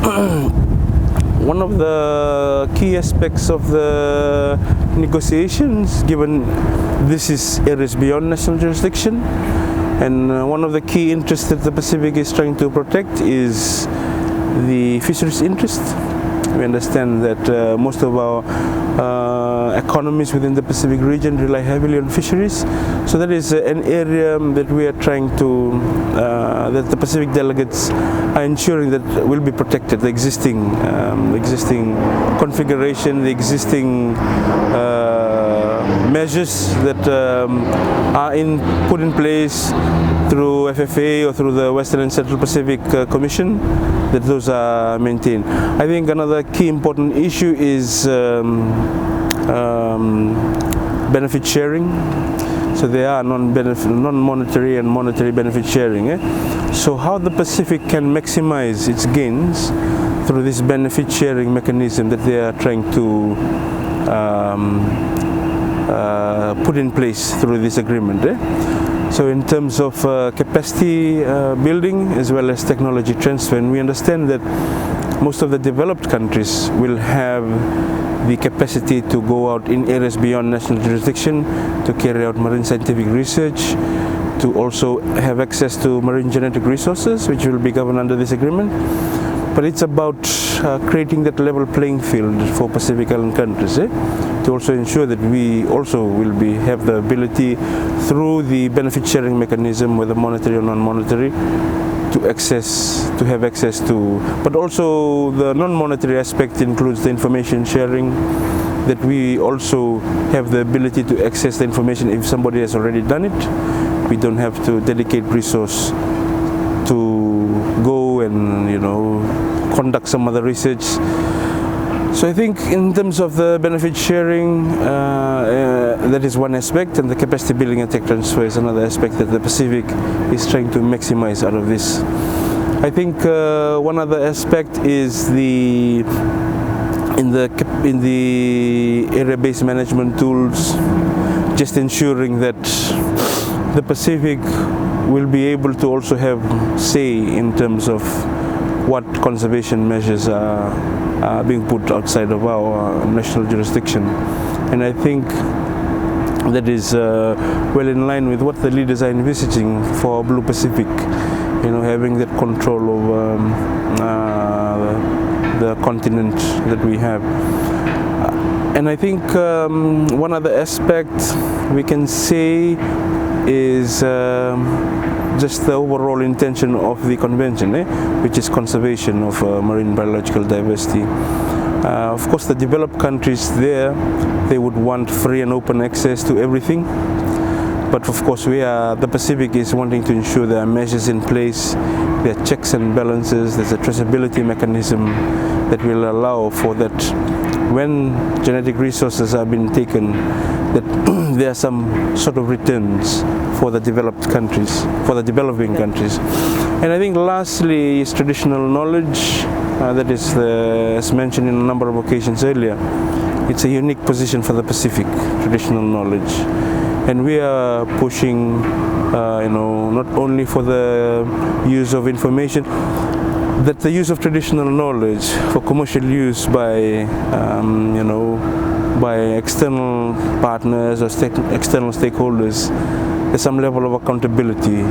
one of the key aspects of the negotiations, given this is areas beyond national jurisdiction, and one of the key interests that the Pacific is trying to protect is the fisheries interest. We understand that most of our economies within the Pacific region rely heavily on fisheries. So that is an area that we are trying to, that the Pacific delegates are ensuring that will be protected. The existing configuration, the existing measures that are put in place through FFA or through the Western and Central Pacific Commission, that those are maintained. I think another key important issue is benefit sharing. So there are non-monetary and monetary benefit sharing. So how the Pacific can maximize its gains through this benefit sharing mechanism that they are trying to put in place through this agreement. So in terms of capacity building as well as technology transfer, and we understand that most of the developed countries will have the capacity to go out in areas beyond national jurisdiction to carry out marine scientific research, to also have access to marine genetic resources, which will be governed under this agreement. But it's about creating that level playing field for Pacific Island countries, to also ensure that we also will have the ability through the benefit sharing mechanism, whether monetary or non-monetary, to have access to, but also the non-monetary aspect includes the information sharing, that we also have the ability to access the information if somebody has already done it. We don't have to dedicate resource to go and conduct some other research. So I think in terms of the benefit sharing, that is one aspect, and the capacity building and tech transfer is another aspect that the Pacific is trying to maximize out of this. I think one other aspect is in the area-based management tools, just ensuring that the Pacific will be able to also have say in terms of what conservation measures are being put outside of our national jurisdiction. And I think that is well in line with what the leaders are envisaging for Blue Pacific, having that control over the continent that we have. And I think one other aspect we can say is just the overall intention of the convention, which is conservation of marine biological diversity. Of course, the developed countries they would want free and open access to everything. But of course, the Pacific is wanting to ensure there are measures in place, there are checks and balances, there's a traceability mechanism that will allow for that when genetic resources are being taken, that there are some sort of returns for the developed countries, for the developing countries. And I think lastly is traditional knowledge, that is, as mentioned in a number of occasions earlier, it's a unique position for the Pacific, traditional knowledge. And we are pushing, not only for the use of information, that the use of traditional knowledge for commercial use by, by external partners or external stakeholders, there's some level of accountability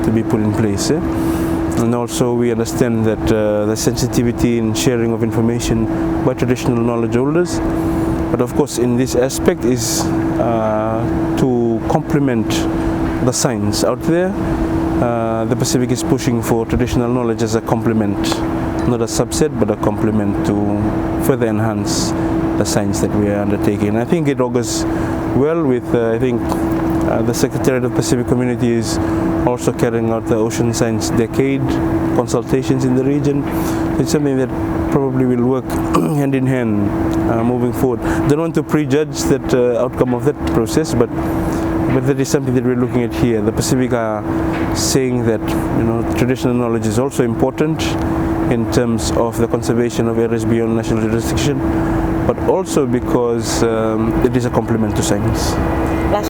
to be put in place. And also we understand that the sensitivity in sharing of information by traditional knowledge holders. But of course, in this aspect is to complement the science out there. The Pacific is pushing for traditional knowledge as a complement, not a subset, but a complement to further enhance the science that we are undertaking. I think it augurs well with, I think, the Secretariat of Pacific Community is also carrying out the Ocean Science Decade consultations in the region. It's something that probably will work hand in hand moving forward. Don't want to prejudge that outcome of that process, but that is something that we're looking at here. The Pacific are saying that traditional knowledge is also important in terms of the conservation of areas beyond national jurisdiction, but also because it is a complement to science.